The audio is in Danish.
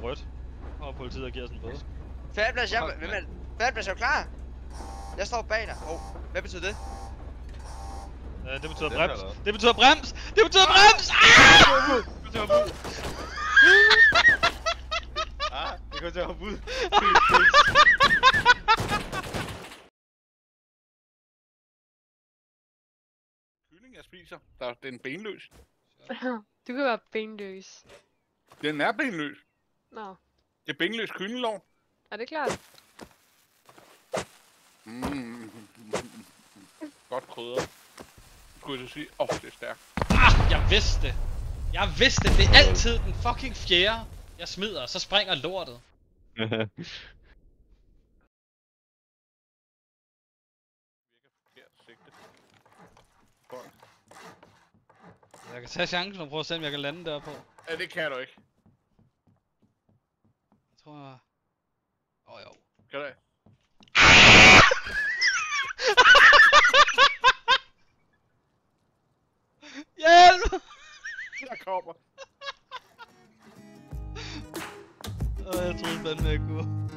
for rødt. Og politiet giver os en bøde. Færdeplads, Færdeplads, er du klar? Jeg står bag dig. Hvad betyder det? Det betyder brems. Det betyder brems! Det betyder brems! Det går til at hoppe ud. Kylling jeg spiser. Den er benløs. Du kan være benløs. Den er benløs. Nå. Det er benløs kyllinglov. Er det klart? Godt krydret. Skulle jeg så sige, det er stærkt. Jeg vidste det! Jeg vidste det! Det er altid den fucking fjerde, jeg smider, og så springer lortet. Jeg kan tage chancen og prøve at se, om jeg kan lande derpå. Ja, det kan du ikke. Jeg tror... jo. Kan du ikke? Hjælp! Jeg kommer. Jeg troede fandme, jeg kunne.